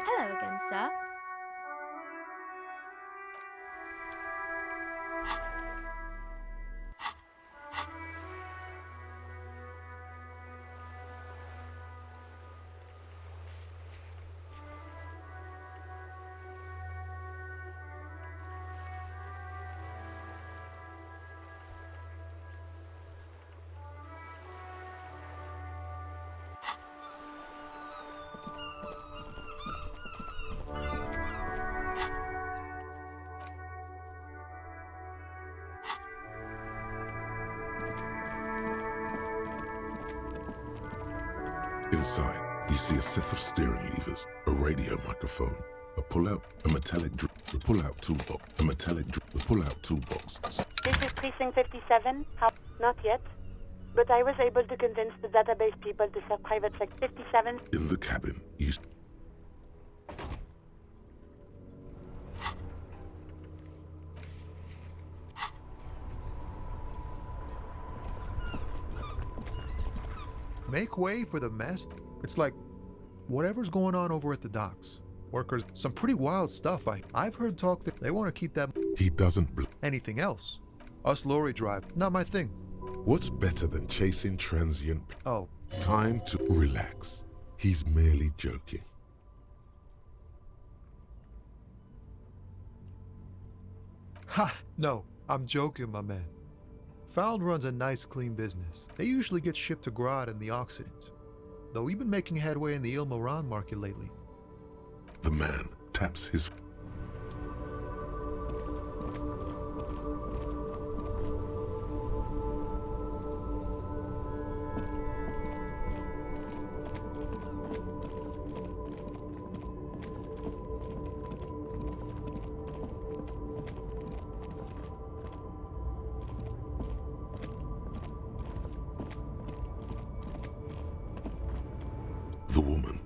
Hello again, sir. Inside, you see a set of steering levers, a radio microphone, a pull-out, a metallic pull-out toolbox, a pull-out toolbox. This is Precinct 57. Not yet. But I was able to convince the database people to sell private sector 57. In the cabin, you... Make way for the mess. It's like whatever's going on over at the docks. Workers, some pretty wild stuff. I've heard talk that they want to keep that. He doesn't... Anything else? Us lorry drive, not my thing. What's better than chasing transient... Oh. Time to relax. He's merely joking. Ha! No, I'm joking, my man. FELD runs a nice, clean business. They usually get shipped to Grad and the Occident. Though we've been making headway in the Il Moran market lately. The man taps his... The woman.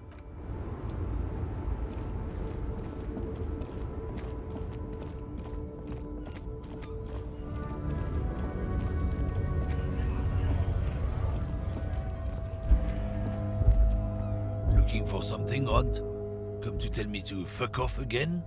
Looking for something, Ront? Come to tell me to fuck off again?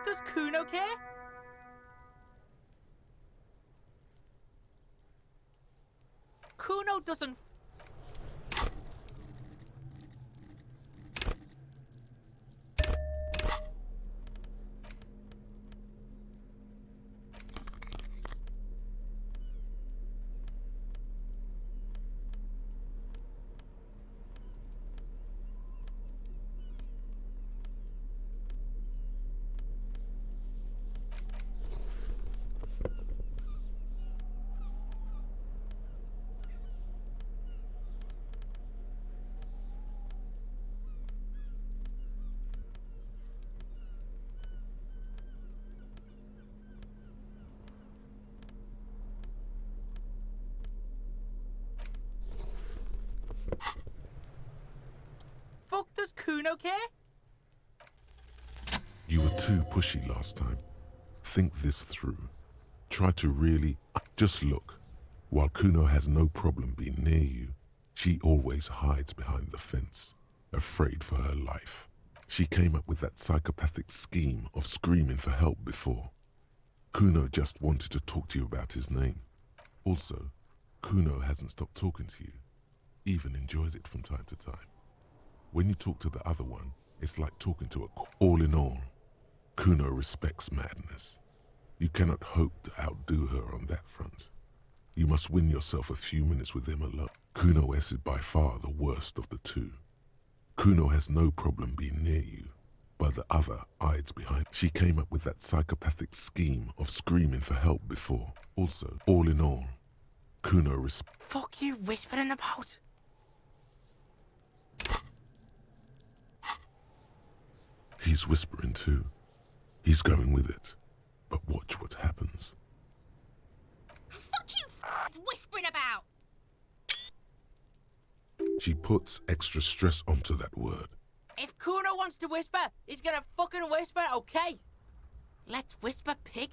Does Cuno care? Cuno doesn't. Fuck does Cuno care? You were too pushy last time. Think this through. Try to really... Just look. While Cuno has no problem being near you, she always hides behind the fence. afraid for her life. She came up with that psychopathic scheme of screaming for help before. Cuno just wanted to talk to you about his name. Also, Cuno hasn't stopped talking to you, even enjoys it from time to time. When you talk to the other one, it's like talking to a... All in all, Cuno respects madness. You cannot hope to outdo her on that front. You must win yourself a few minutes with him alone. Cuno S is by far the worst of the two. Cuno has no problem being near you, but the other hides behind. She came up with that psychopathic scheme of screaming for help before. Also, all in all, Cuno Fuck you whispering about? He's whispering too. He's going with it. But watch what happens. Fuck you whispering about! She puts extra stress onto that word. If Cuno wants to whisper, he's gonna fucking whisper, okay? Let's whisper, pig.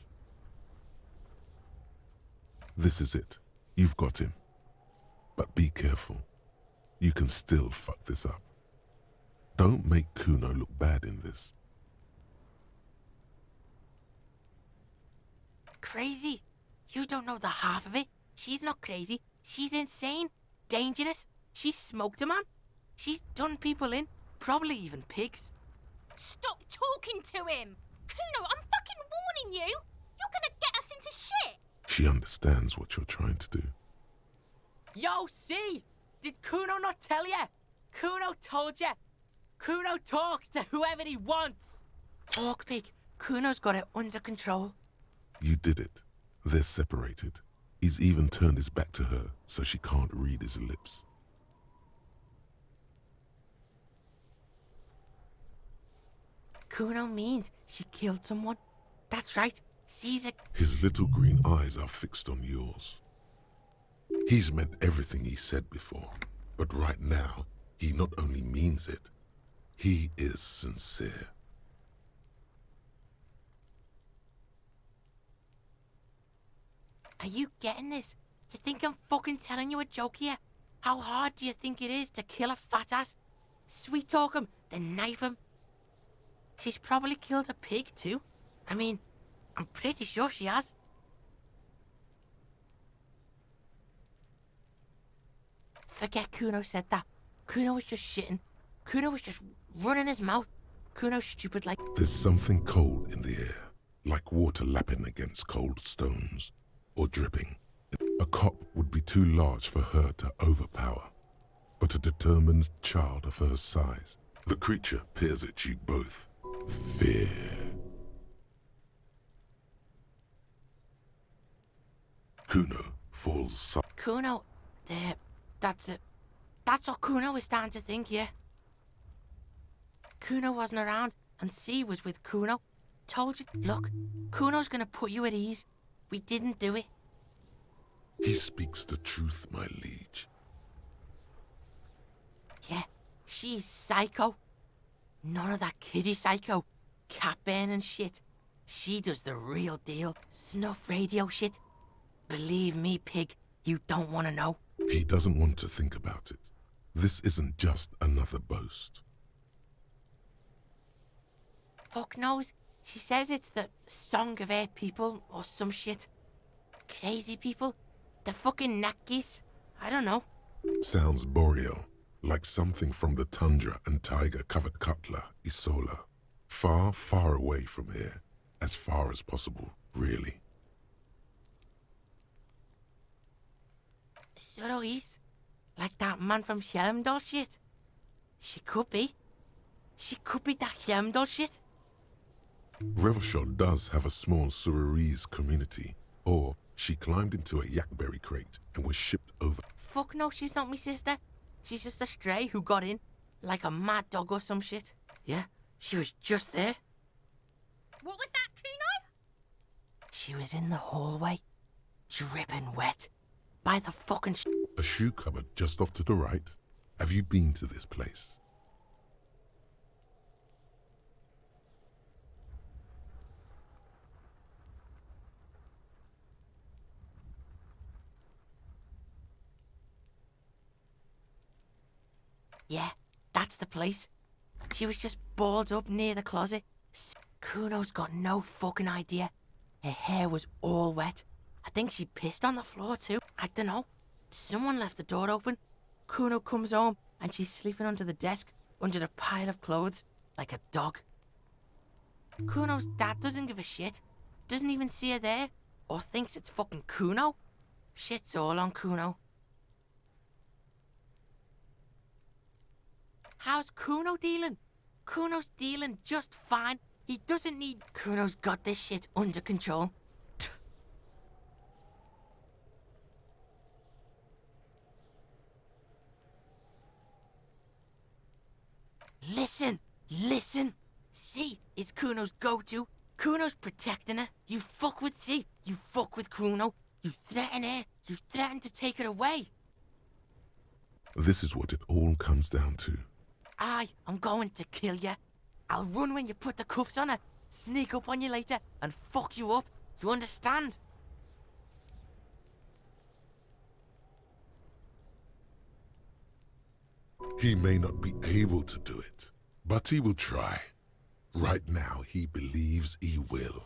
This is it. You've got him. But be careful. You can still fuck this up. Don't make Cuno look bad in this. Crazy? You don't know the half of it. She's not crazy. She's insane. Dangerous. She's smoked a man. She's done people in. Probably even pigs. Stop talking to him! Cuno, I'm fucking warning you! You're gonna get us into shit! She understands what you're trying to do. Yo, see? Did Cuno not tell ya? Cuno told ya. Cuno talks to whoever he wants. Talk, pig. Cuno's got it under control. You did it. They're separated. He's even turned his back to her so she can't read his lips. Cuno means she killed someone. That's right. Caesar. His little green eyes are fixed on yours. He's meant everything he said before, but right now, he not only means it, he is sincere. Are you getting this? You think I'm fucking telling you a joke here? How hard do you think it is to kill a fat ass? Sweet talk him, then knife him. She's probably killed a pig too. I mean, I'm pretty sure she has. Forget Cuno said that. Cuno was just shitting. Cuno was just running his mouth. Cuno's stupid like... There's something cold in the air, like water lapping against cold stones, or dripping. A cop would be too large for her to overpower, but a determined child of her size. The creature peers at you both. Fear. Cuno falls Cuno, that's it. That's what Cuno is starting to think, yeah. Cuno wasn't around, and C was with Cuno. Told you, look, Cuno's gonna put you at ease. We didn't do it. He speaks the truth, my liege. Yeah, she's psycho. None of that kiddie psycho. Cat burning shit. She does the real deal. Snuff radio shit. Believe me, pig, you don't want to know. He doesn't want to think about it. This isn't just another boast. Fuck knows. She says it's the song of her people or some shit. Crazy people. The fucking Nakis. I don't know. Sounds boreal, like something from the tundra and tiger-covered Cutler, Isola. Far, far away from here. As far as possible, really. Surois? Like that man from Helmdall shit? She could be. She could be that Helmdall shit. Revelshot does have a small Suroese community, or she climbed into a yakberry crate and was shipped over. Fuck no, she's not my sister. She's just a stray who got in, like a mad dog or some shit. Yeah, she was just there. What was that, Cuno? She was in the hallway, dripping wet, by the fucking A shoe cupboard just off to the right. Have you been to this place? Yeah, That's the place. She was just balled up near the closet. Cuno's got no fucking idea. Her hair was all wet. I think she pissed on the floor too. I don't know. Someone left the door open. Cuno comes home and she's sleeping under the desk, under the pile of clothes, like a dog. Cuno's dad doesn't give a shit. Doesn't even see her there. Or thinks it's fucking Cuno. Shit's all on Cuno. How's Cuno dealing? Cuno's dealing just fine. He doesn't need... Cuno's got this shit under control. Listen, listen. C is Cuno's go-to. Cuno's protecting her. You fuck with C, you fuck with Cuno. You threaten her, you threaten to take her away. This is what it all comes down to. I'm going to kill you. I'll run when you put the cuffs on her, sneak up on you later, and fuck you up. You understand? He may not be able to do it, but he will try. Right now, he believes he will.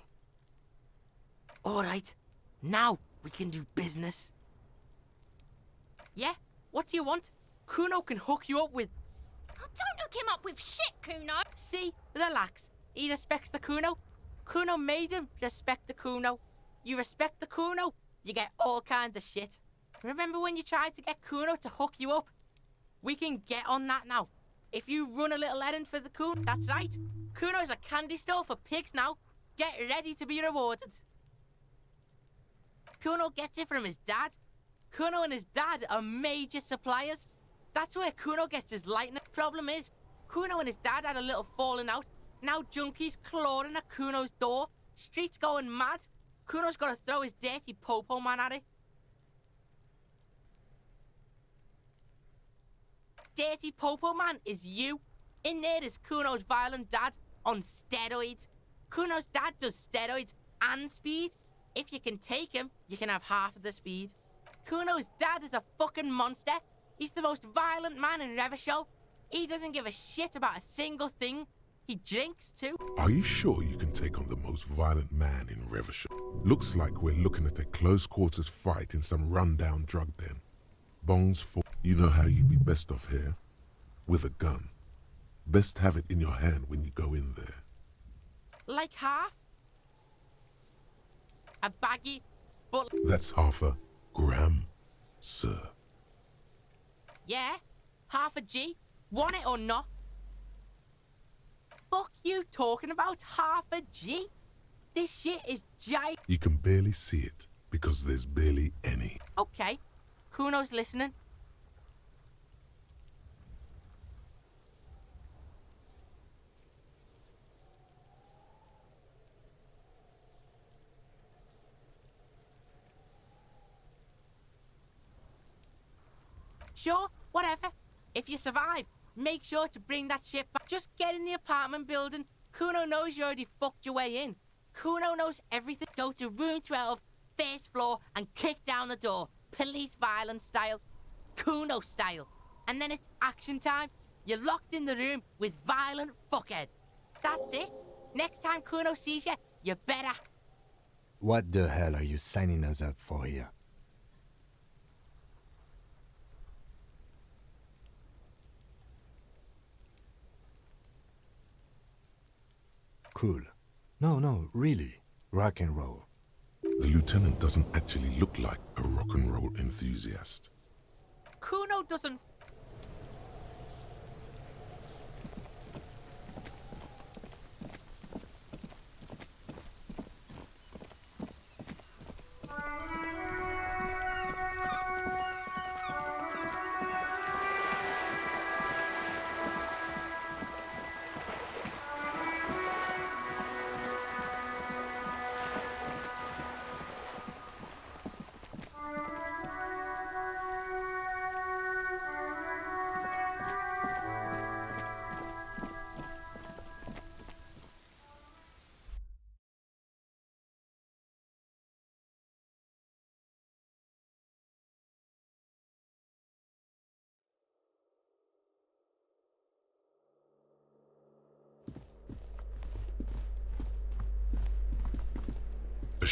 All right, now we can do business. Yeah, what do you want? Cuno can hook you up with... Oh, don't hook him up with shit, Cuno. See, relax. He respects the Cuno. Cuno made him respect the Cuno. You respect the Cuno, you get all kinds of shit. Remember when you tried to get Cuno to hook you up? We can get on that now. If you run a little errand for the Cuno, that's right. Cuno's a candy store for pigs now. Get ready to be rewarded. Cuno gets it from his dad. Cuno and his dad are major suppliers. That's where Cuno gets his lightning. Problem is, Cuno and his dad had a little falling out. Now junkies clawing at Cuno's door. Streets going mad. Cuno's got to throw his dirty popo man at it. Dirty popo man is you. In there is Cuno's violent dad on steroids. Cuno's dad does steroids and speed. If you can take him, you can have half of the speed. Cuno's dad is a fucking monster. He's the most violent man in Revachol. He doesn't give a shit about a single thing. He drinks too. Are you sure you can take on the most violent man in Revachol? Looks like we're looking at a close quarters fight in some rundown drug den. Bones for... You know how you'd be best off here? With a gun. Best have it in your hand when you go in there. Like half? A baggy, but... That's half a gram, sir. Yeah, half a G. Want it or not? Fuck you talking about half a G? This shit is giant. You can barely see it because there's barely any. Okay, Cuno's listening. Sure, whatever. If you survive, make sure to bring that shit back. Just get in the apartment building. Cuno knows you already fucked your way in. Cuno knows everything. Go to room 12, first floor, and kick down the door. Police violence style. Cuno style. And then it's action time. You're locked in the room with violent fuckheads. That's it. Next time Cuno sees you, you better... What the hell are you signing us up for here? Cool. No, really. Rock and roll. The lieutenant doesn't actually look like a rock and roll enthusiast. Cuno doesn't...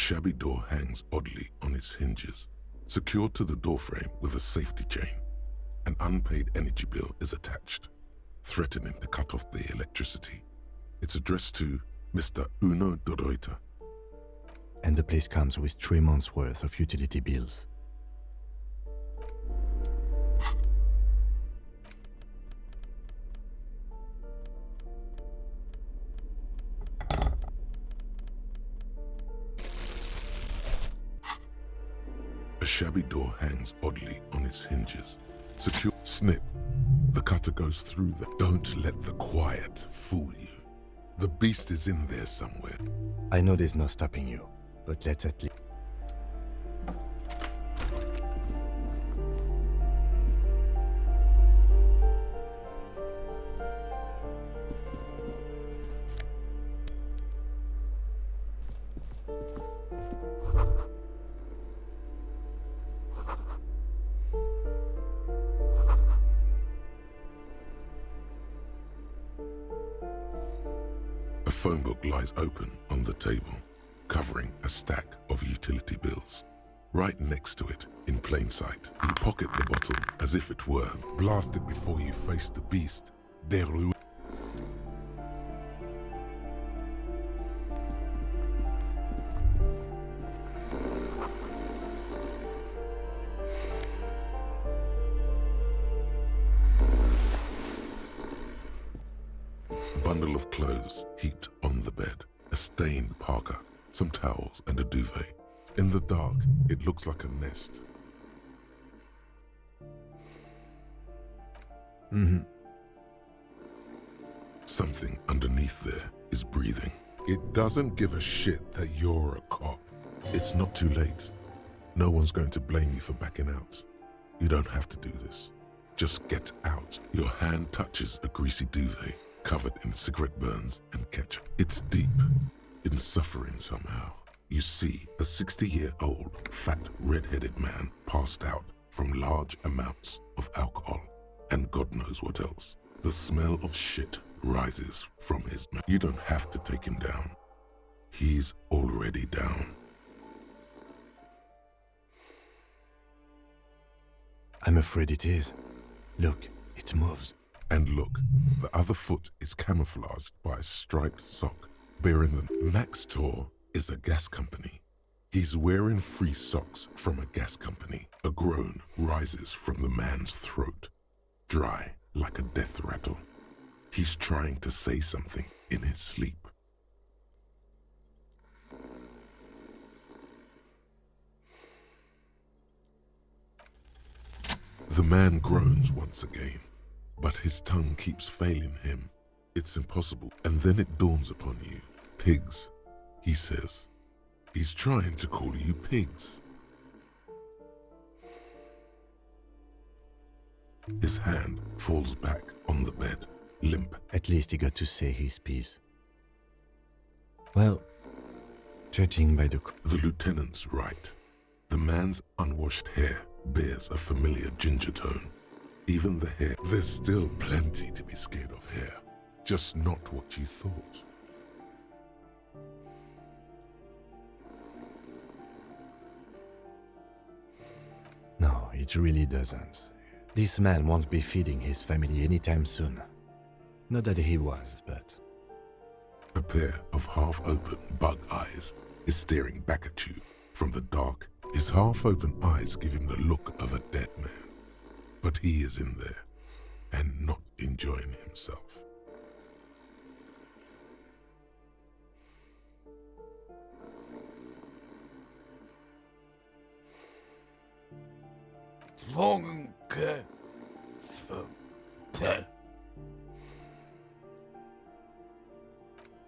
shabby door hangs oddly on its hinges, secured to the doorframe with a safety chain. An unpaid energy bill is attached, threatening to cut off the electricity. It's addressed to Mr. Uno Doroita. And the place comes with 3 months' worth of utility bills. A shabby door hangs oddly on its hinges. Secure. Snip. The cutter goes through the... Don't let the quiet fool you. The beast is in there somewhere. I know there's no stopping you, but let's at least... A phone book lies open on the table, covering a stack of utility bills. Right next to it, in plain sight, you pocket the bottle as if it were. Blast it before you face the beast. Deru. A bundle of clothes heaped on the bed, a stained parka, some towels and a duvet. In the dark, it looks like a nest. Something underneath there is breathing. It doesn't give a shit that you're a cop. It's not too late. No one's going to blame you for backing out. You don't have to do this. Just get out. Your hand touches a greasy duvet covered in cigarette burns and ketchup. It's deep in suffering somehow. You see a 60-year-old, fat, red-headed man passed out from large amounts of alcohol and God knows what else. The smell of shit rises from his mouth. You don't have to take him down. He's already down. I'm afraid it is. Look, it moves. And look, the other foot is camouflaged by a striped sock bearing the... Max Tor is a gas company. He's wearing free socks from a gas company. A groan rises from the man's throat, dry like a death rattle. He's trying to say something in his sleep. The man groans once again, but his tongue keeps failing him. It's impossible. And then it dawns upon you. Pigs, he says. He's trying to call you pigs. His hand falls back on the bed, limp. At least he got to say his piece. Well, judging by the... The lieutenant's right. The man's unwashed hair bears a familiar ginger tone. Even the hair. There's still plenty to be scared of here. Just not what you thought. No, it really doesn't. This man won't be feeding his family anytime soon. Not that he was, but... A pair of half-open bug eyes is staring back at you from the dark. His half-open eyes give him the look of a dead man. But he is in there, and not enjoying himself.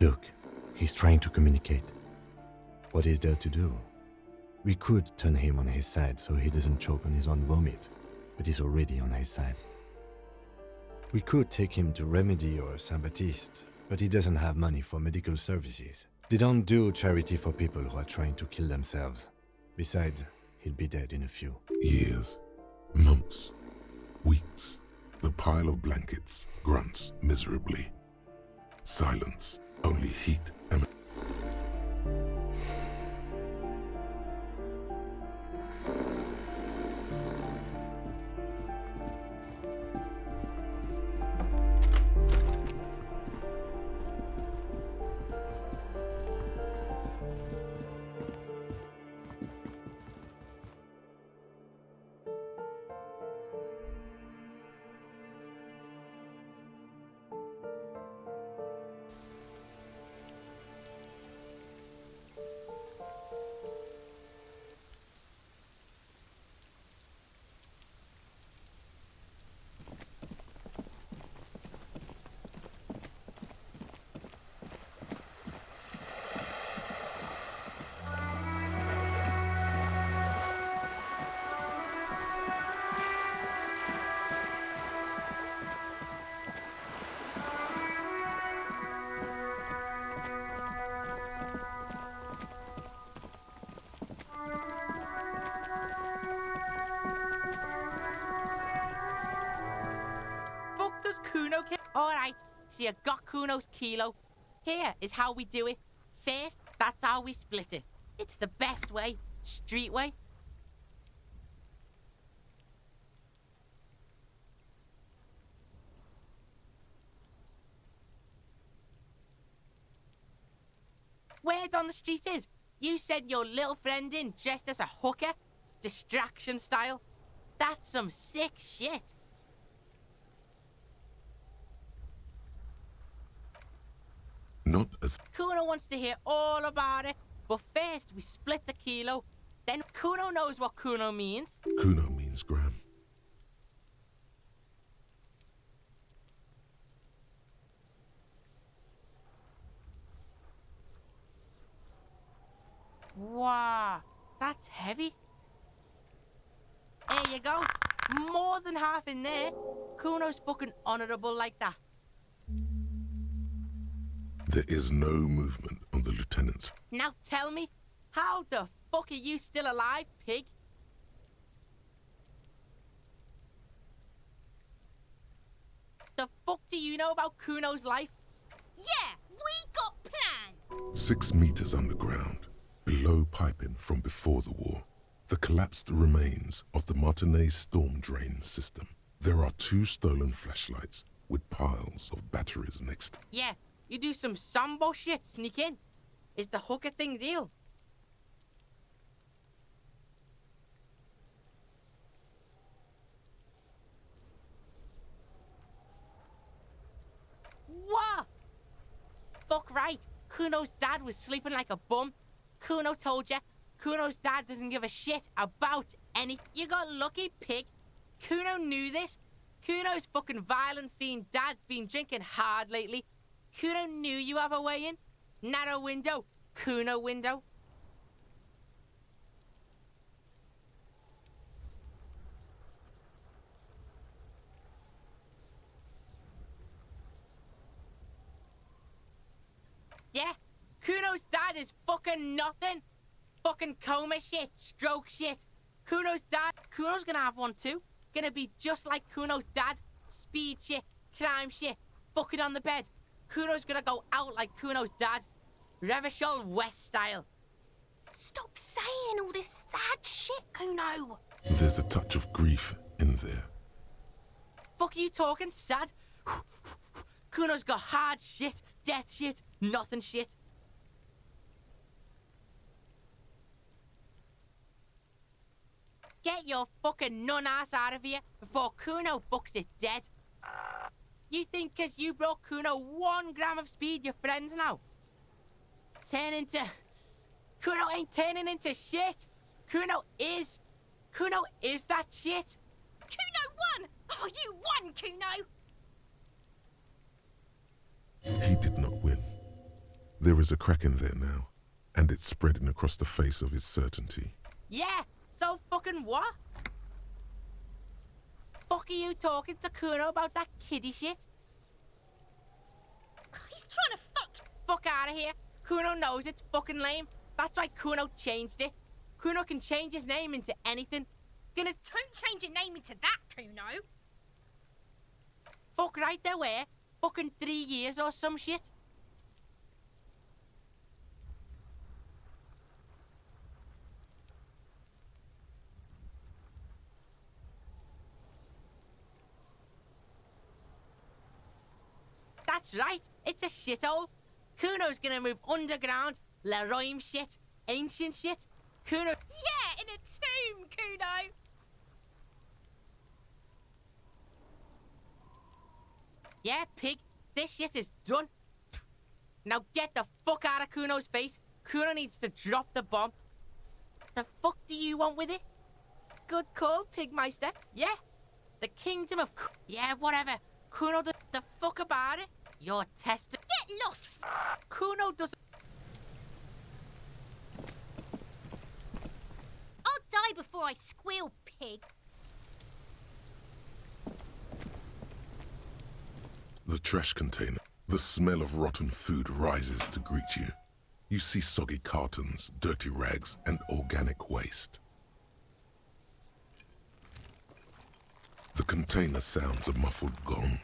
Look, he's trying to communicate. What is there to do? We could turn him on his side so he doesn't choke on his own vomit, but he's already on his side. We could take him to Remedy or Saint-Baptiste, but he doesn't have money for medical services. They don't do charity for people who are trying to kill themselves. Besides, he'll be dead in a few. Years, months, weeks. The pile of blankets grunts miserably. Silence, only heat and... Alright, so you got Cuno's kilo. Here is how we do it. First, that's how we split it. It's the best way, street way. Word on the street is, you sent your little friend in dressed as a hooker, distraction style. That's some sick shit. Not as Cuno wants to hear all about it, but first we split the kilo. Then Cuno knows what Cuno means. Cuno means gram. Wow, that's heavy. There you go. More than half in there. Cuno's fucking honourable like that. There is no movement on the lieutenant's. Now tell me, how the fuck are you still alive, pig? The fuck do you know about Cuno's life? Yeah, we got planned. 6 meters underground, below piping from before the war, the collapsed remains of the Martinez storm drain system. There are 2 stolen flashlights with piles of batteries next. Yeah, you do some Sambo shit, sneak in. Is the hooker thing real? What? Fuck right. Cuno's dad was sleeping like a bum. Cuno told ya. Cuno's dad doesn't give a shit about any. You got lucky, pig. Cuno knew this. Cuno's fucking violent fiend dad's been drinking hard lately. Cuno knew you have a way in. Narrow window. Cuno window. Yeah, Cuno's dad is fucking nothing. Fucking coma shit, stroke shit. Cuno's dad, Cuno's gonna have one too. Gonna be just like Cuno's dad. Speed shit, crime shit, fucking on the bed. Cuno's gonna go out like Cuno's dad. Revachol West style. Stop saying all this sad shit, Cuno. There's a touch of grief in there. Fuck are you talking, sad? Cuno's got hard shit, death shit, nothing shit. Get your fucking nun ass out of here before Cuno fucks it dead. You think 'cause you brought Cuno 1 gram of speed, you're friends now? Turn into... Cuno ain't turning into shit. Cuno is that shit. Cuno won! Oh, you won, Cuno! He did not win. There is a crack in there now, and it's spreading across the face of his certainty. Yeah, so fucking what? Fuck are you talking to Cuno about that kiddie shit? He's trying to fuck. Fuck out of here. Cuno knows it's fucking lame. That's why Cuno changed it. Cuno can change his name into anything. Gonna Don't change your name into that, Cuno. fuck right there where? Fucking 3 years or some shit. That's right, it's a shithole. Cuno's gonna move underground, Leroy shit, ancient shit. Cuno. Yeah, in a tomb, Cuno. Yeah, pig, this shit is done. Now get the fuck out of Cuno's face. Cuno needs to drop the bomb. The fuck do you want with it? Good call, Pigmeister. Yeah, the kingdom of... Yeah, whatever. Cuno does the fuck about it. You're tested. Get lost. Cuno doesn't... I'll die before I squeal, pig. The trash container. The smell of rotten food rises to greet you. You see soggy cartons, dirty rags, and organic waste. The container sounds a muffled gong.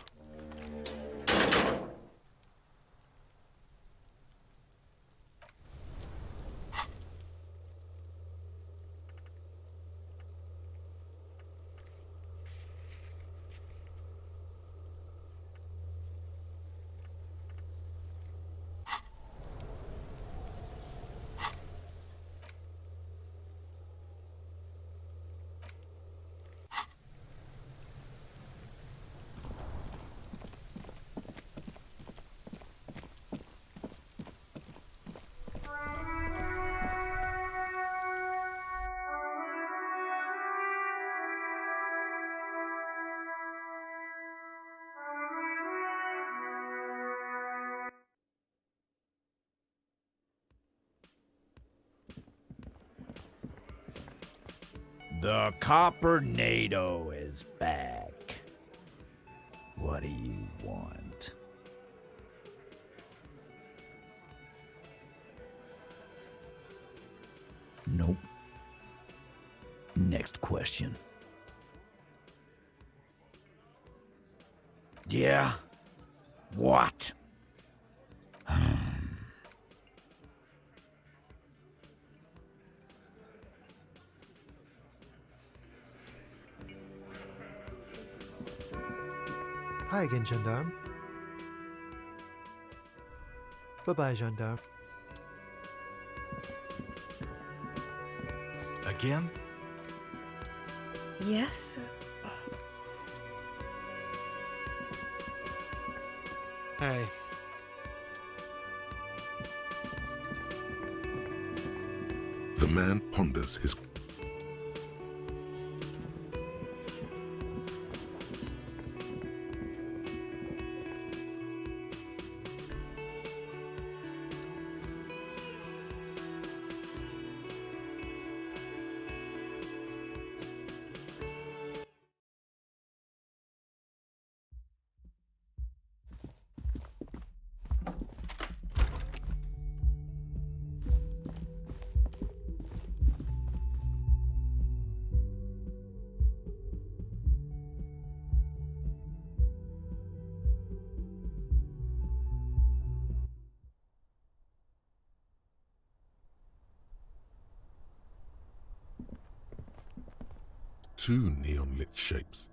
The Coppernado is back. What do you want? Nope. Next question. Yeah? What? Hi again, gendarme. Bye-bye, gendarme. Again? Yes? Hey. The man ponders his... Two neon-lit shapes.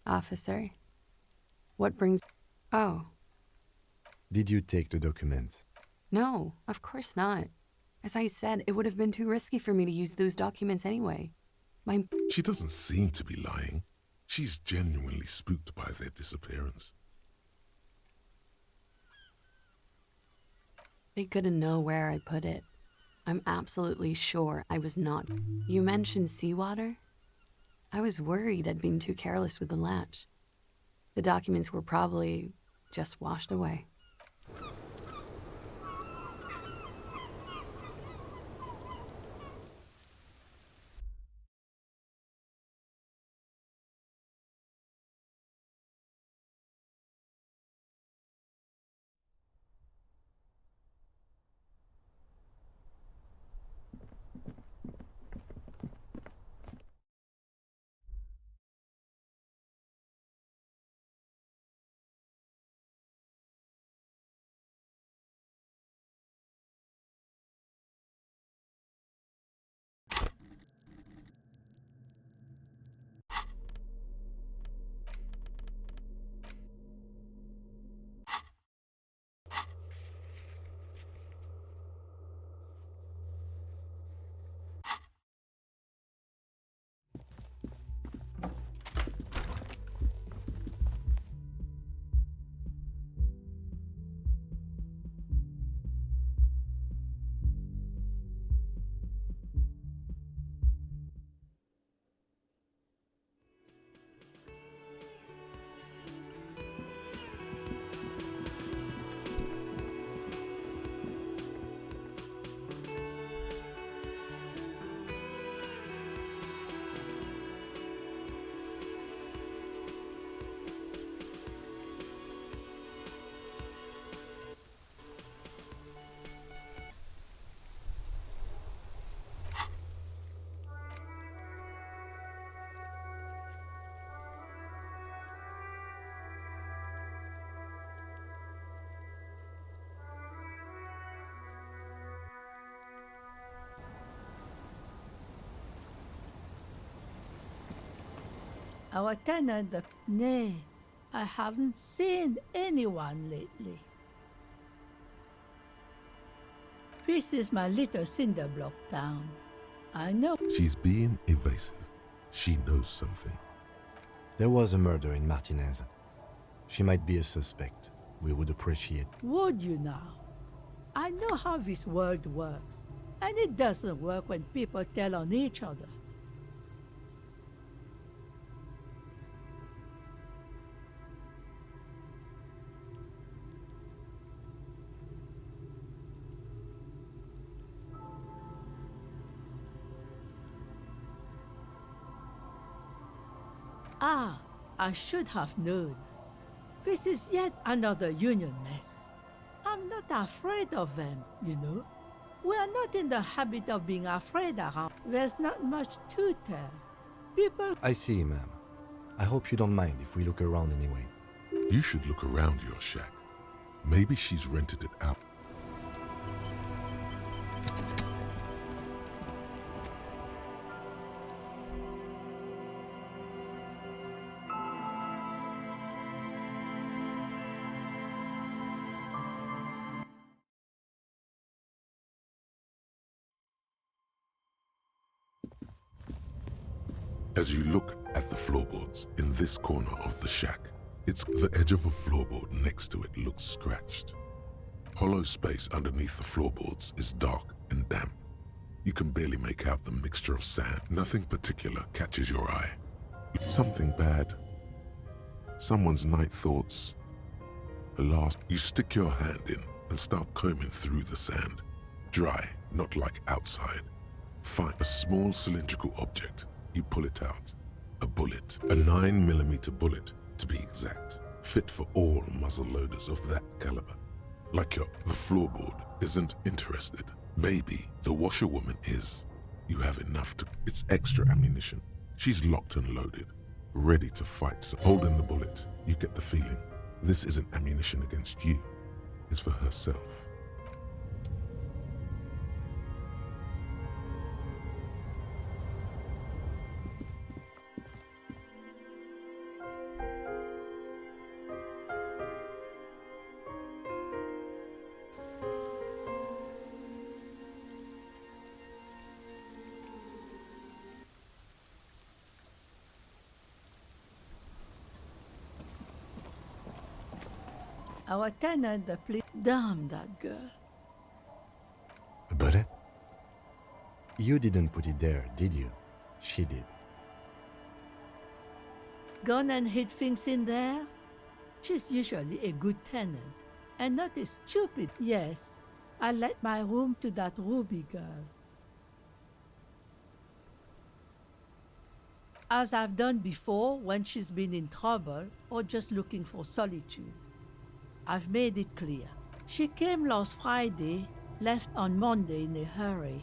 Officer, what brings... Oh, Did you take the documents? no, of course not. As I said, it would have been too risky for me to use those documents anyway. She doesn't seem to be lying. She's genuinely spooked by their disappearance. They couldn't know where I put it. I'm absolutely sure I was not... You mentioned seawater? I was worried I'd been too careless with the latch. The documents were probably just washed away. Our tenant, nay, I haven't seen anyone lately. This is my little cinder block town. I know. She's being evasive. She knows something. There was a murder in Martinez. She might be a suspect. we would appreciate. Would you now? I know how this world works, and it doesn't work when people tell on each other. Ah, I should have known. This is yet another union mess. I'm not afraid of them, you know. We are not in the habit of being afraid around. There's not much to tell. People... I see, ma'am. I hope you don't mind if we look around anyway. You should look around your shack. Maybe she's rented it out. As you look at the floorboards in this corner of the shack, it's the edge of a floorboard next to it looks scratched. Hollow space underneath the floorboards is dark and damp. You can barely make out the mixture of sand. Nothing particular catches your eye. Something bad. Someone's night thoughts. Alas, you stick your hand in and start combing through the sand. Dry, not like outside. Find a small cylindrical object. You pull it out. A bullet. A 9mm bullet, to be exact. Fit for all muzzle loaders of that caliber. Like the floorboard isn't interested. Maybe the washerwoman is. You have enough to... It's extra ammunition. She's locked and loaded. Ready to fight. So holding the bullet, you get the feeling. This isn't ammunition against you. It's for herself. Our tenant, the police... Damn that girl. A bullet? You didn't put it there, did you? She did. Gone and hid things in there? She's usually a good tenant, and not a stupid... Yes, I let my room to that Ruby girl. As I've done before when she's been in trouble or just looking for solitude. I've made it clear. She came last Friday, left on Monday in a hurry.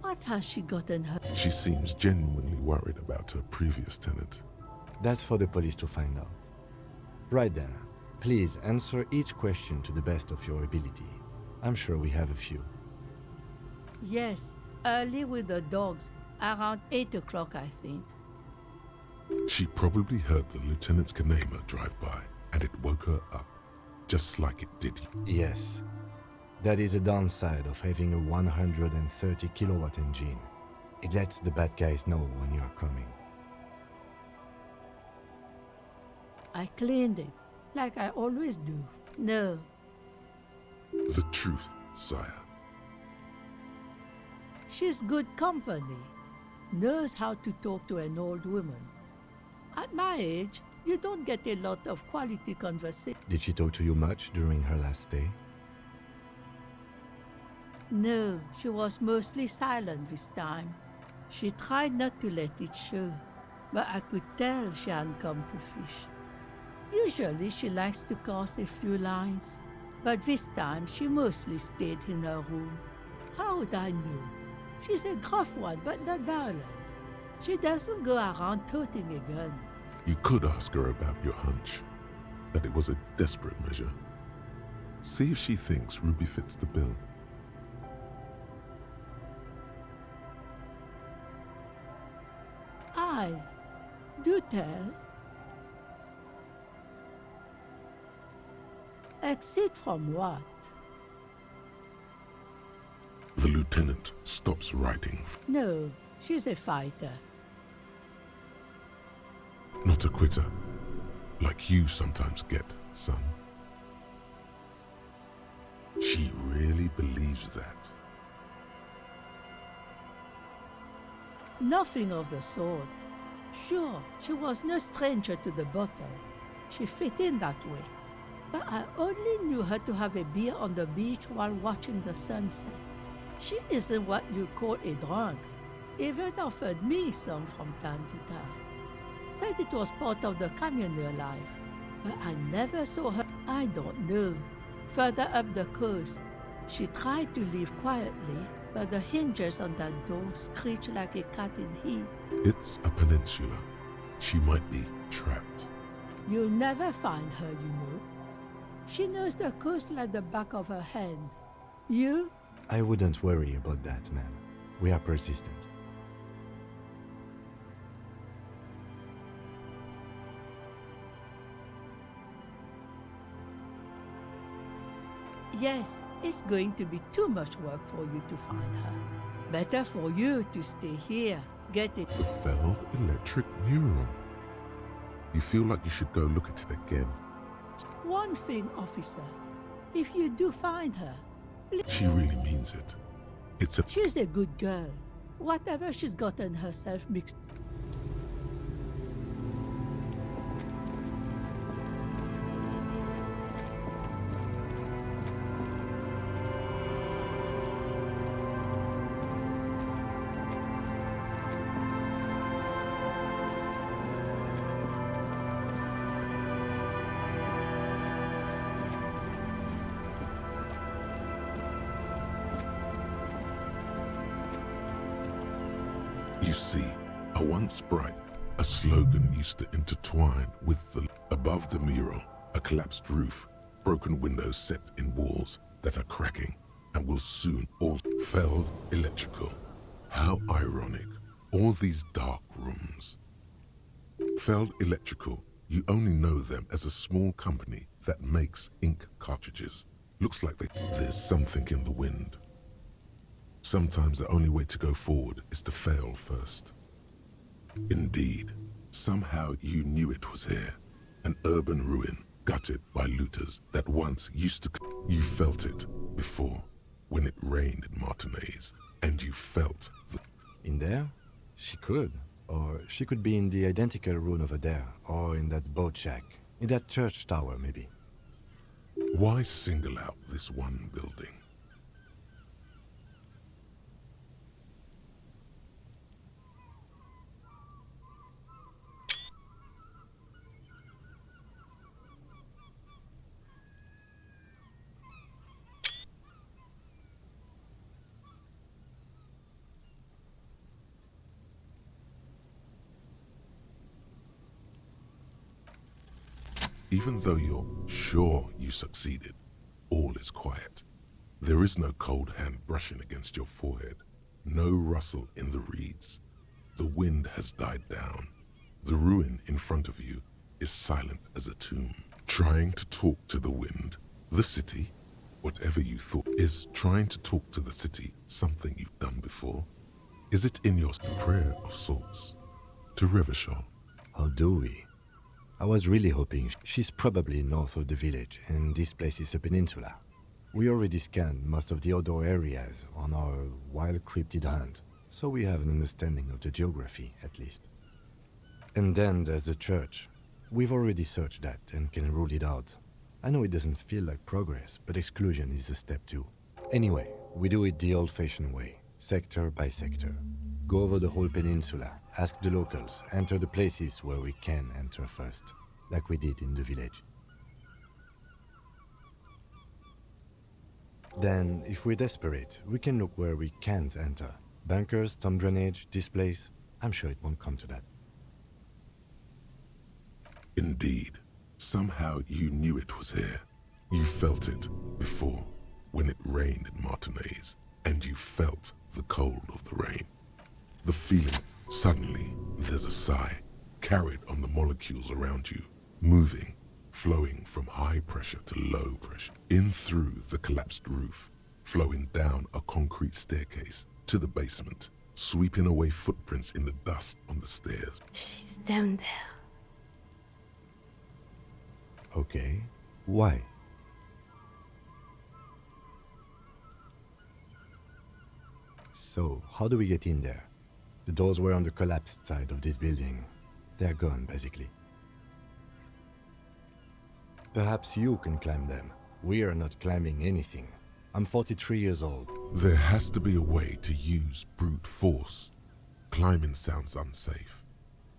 What has she gotten her? She seems genuinely worried about her previous tenant. That's for the police to find out. Right then, please answer each question to the best of your ability. I'm sure we have a few. Yes, early with the dogs, around 8 o'clock, I think. She probably heard the lieutenant's Kanema drive by, and it woke her up. Just like it did. Yes. That is a downside of having a 130 kilowatt engine. It lets the bad guys know when you're coming. I cleaned it, like I always do. No. The truth, sire. She's good company. Knows how to talk to an old woman. At my age, you don't get a lot of quality conversation. Did she talk to you much during her last stay? No, she was mostly silent this time. She tried not to let it show, but I could tell she hadn't come to fish. Usually she likes to cast a few lines, but this time she mostly stayed in her room. How would I know? She's a gruff one, but not violent. She doesn't go around toting a gun. You could ask her about your hunch, that it was a desperate measure. See if she thinks Ruby fits the bill. Do tell. Exit from what? The lieutenant stops writing. No, she's a fighter. Not a quitter, like you sometimes get, son. She really believes that. Nothing of the sort. Sure, she was no stranger to the bottle. She fit in that way. But I only knew her to have a beer on the beach while watching the sunset. She isn't what you call a drunk. Even offered me some from time to time. Said it was part of the communal life. But I never saw her. I don't know. Further up the coast, she tried to leave quietly, but the hinges on that door screech like a cat in heat. It's a peninsula. She might be trapped. You'll never find her, you know. She knows the coast like the back of her hand. You? I wouldn't worry about that, man. We are persistent. Yes, it's going to be too much work for you to find her. Better for you to stay here. Get it? The FELD electric mural. You feel like you should go look at it again. One thing, officer. If you do find her, She really means it. It's a... she's a good girl. Whatever she's gotten herself mixed. You see, a once bright, a slogan used to intertwine with the... Above the mural, a collapsed roof, broken windows set in walls that are cracking and will soon all... FELD electrical. How ironic. All these dark rooms. FELD electrical, you only know them as a small company that makes ink cartridges. Looks like there's something in the wind. Sometimes the only way to go forward is to fail first. Indeed, somehow you knew it was here. An urban ruin, gutted by looters that once used to... You felt it before, when it rained in Martinez, and you felt the... In there? She could. Or she could be in the identical room over there, or in that boat shack, in that church tower maybe. Why single out this one building? Even though you're sure you succeeded, all is quiet. There is no cold hand brushing against your forehead, no rustle in the reeds. The wind has died down. The ruin in front of you is silent as a tomb, trying to talk to the wind. The city, whatever you thought, is trying to talk to the city, something you've done before. Is it in your prayer of sorts to Revachol? How do we? I was really hoping she's probably north of the village, and this place is a peninsula. We already scanned most of the outdoor areas on our wild cryptid hunt, so we have an understanding of the geography, at least. And then there's the church. We've already searched that and can rule it out. I know it doesn't feel like progress, but exclusion is a step too. Anyway, we do it the old-fashioned way, sector by sector. Go over the whole peninsula, ask the locals, enter the places where we can enter first, like we did in the village. Then, if we're desperate, we can look where we can't enter. Bunkers, storm drainage, this place. I'm sure it won't come to that. Indeed, somehow you knew it was here. You felt it before, when it rained in Martinez, and you felt the cold of the rain. The feeling, suddenly, there's a sigh, carried on the molecules around you, moving, flowing from high pressure to low pressure, in through the collapsed roof, flowing down a concrete staircase to the basement, sweeping away footprints in the dust on the stairs. She's down there. Okay, why? So, how do we get in there? The doors were on the collapsed side of this building. They're gone, basically. Perhaps you can climb them. We are not climbing anything. I'm 43 years old. There has to be a way to use brute force. Climbing sounds unsafe.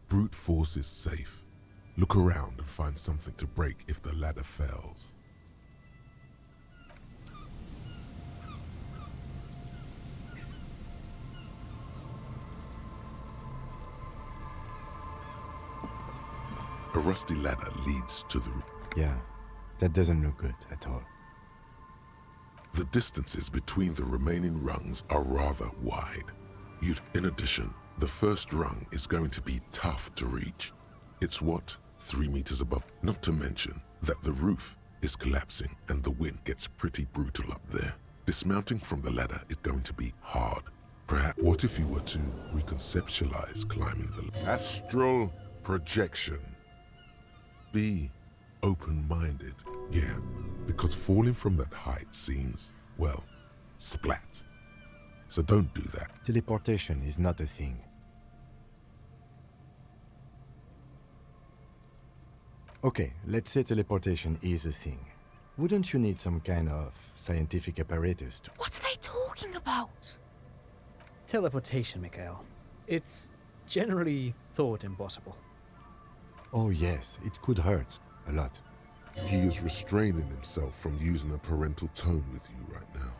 Brute force is safe. Look around and find something to break if the ladder fails. A rusty ladder leads to the roof. Yeah, that doesn't look good at all. The distances between the remaining rungs are rather wide. In addition, the first rung is going to be tough to reach. It's what? 3 meters above. Not to mention that the roof is collapsing and the wind gets pretty brutal up there. Dismounting from the ladder is going to be hard. Perhaps, what if you were to reconceptualize climbing the astral projection? Be open-minded. Yeah, because falling from that height seems, well, splat. So don't do that. Teleportation is not a thing. Okay, let's say teleportation is a thing. Wouldn't you need some kind of scientific apparatus to... What are they talking about? Teleportation, Mikhail. It's generally thought impossible. Oh yes, it could hurt. A lot. He is restraining himself from using a parental tone with you right now.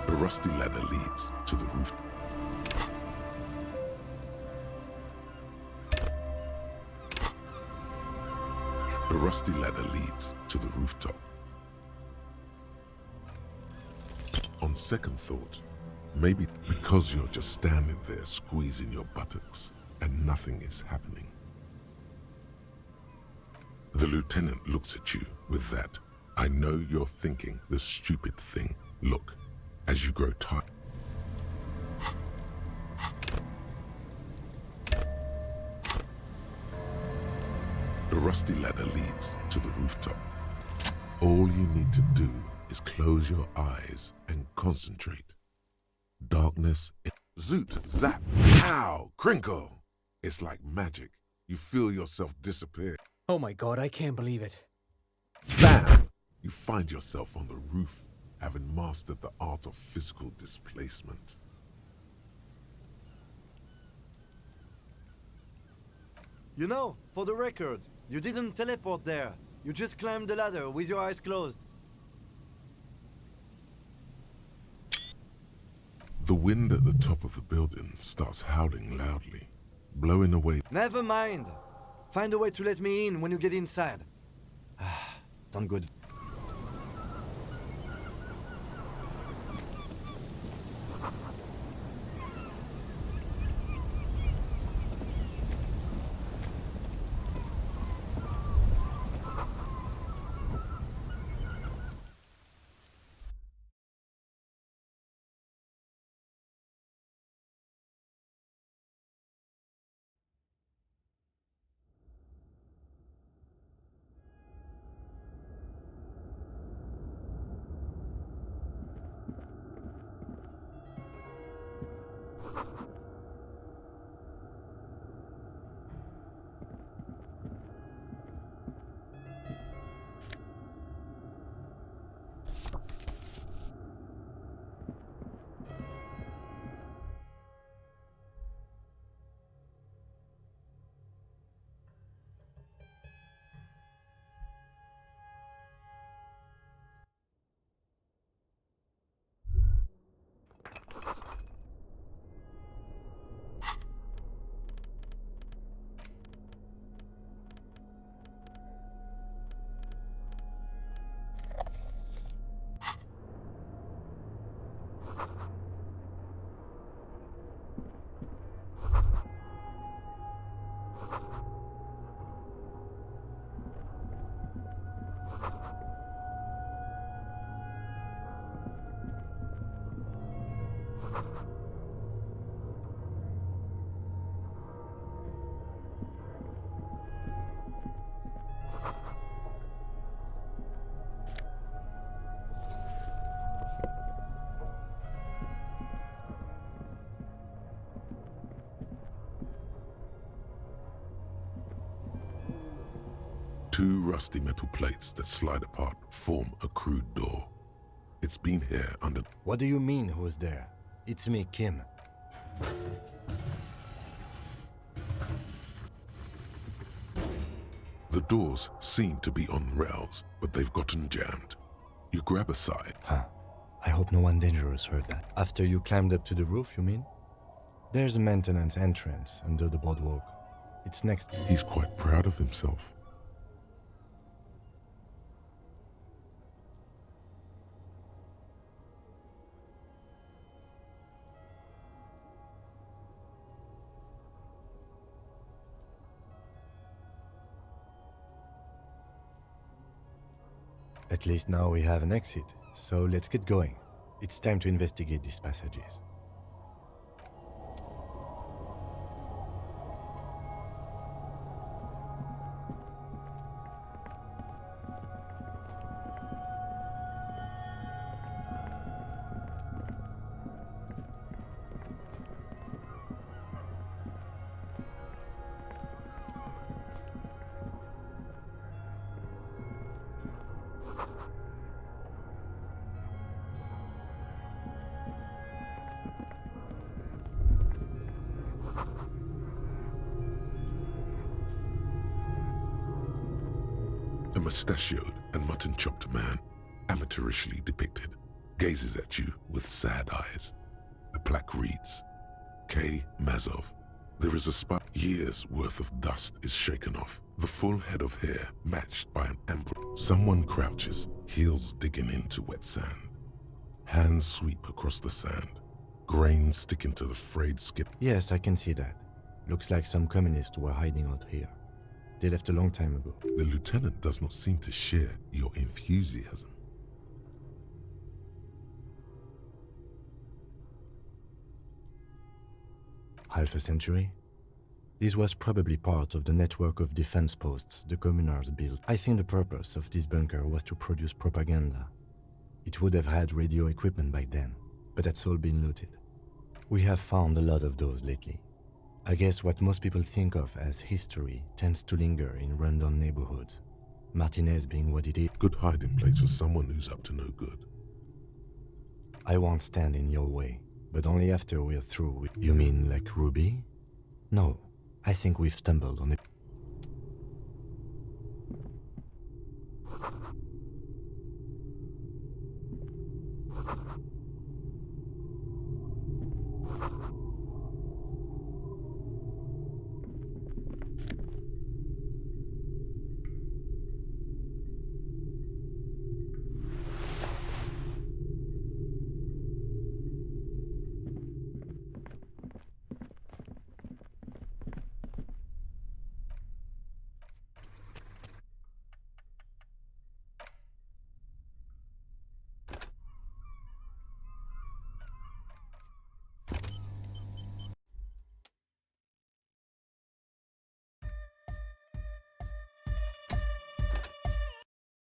The rusty ladder leads to the roof. The rusty ladder leads to the rooftop. On second thought, maybe because you're just standing there squeezing your buttocks and nothing is happening. The lieutenant looks at you with that, I know you're thinking the stupid thing look as you grow tired. The rusty ladder leads to the rooftop. All you need to do is close your eyes and concentrate. Darkness, zoot, zap, pow, crinkle. It's like magic. You feel yourself disappear. Oh my god, I can't believe it. Bam! You find yourself on the roof, having mastered the art of physical displacement. You know, for the record, you didn't teleport there. You just climbed the ladder with your eyes closed. The wind at the top of the building starts howling loudly, blowing away. Never mind. Find a way to let me in when you get inside. Done good. Two rusty metal plates that slide apart form a crude door. It's been here under... What do you mean, who's there? It's me, Kim. The doors seem to be on rails, but they've gotten jammed. You grab a side. Huh. I hope no one dangerous heard that. After you climbed up to the roof, you mean? There's a maintenance entrance under the boardwalk. It's next... He's quite proud of himself. At least now we have an exit, so let's get going. It's time to investigate these passages. A mustachioed and mutton-chopped man, amateurishly depicted, gazes at you with sad eyes. The plaque reads, K. Mazov. There is a spot. Years' worth of dust is shaken off. The full head of hair matched by an amber. Someone crouches, heels digging into wet sand. Hands sweep across the sand. Grains sticking to the frayed skin. Yes, I can see that. Looks like some communists were hiding out here. They left a long time ago. The lieutenant does not seem to share your enthusiasm. Half a century? This was probably part of the network of defense posts the communards built. I think the purpose of this bunker was to produce propaganda. It would have had radio equipment back then, but that's all been looted. We have found a lot of those lately. I guess what most people think of as history tends to linger in rundown neighborhoods, Martinez being what it is. Good hiding place for someone who's up to no good. I won't stand in your way, but only after we're through with... You mean like Ruby? No, I think we've stumbled on it.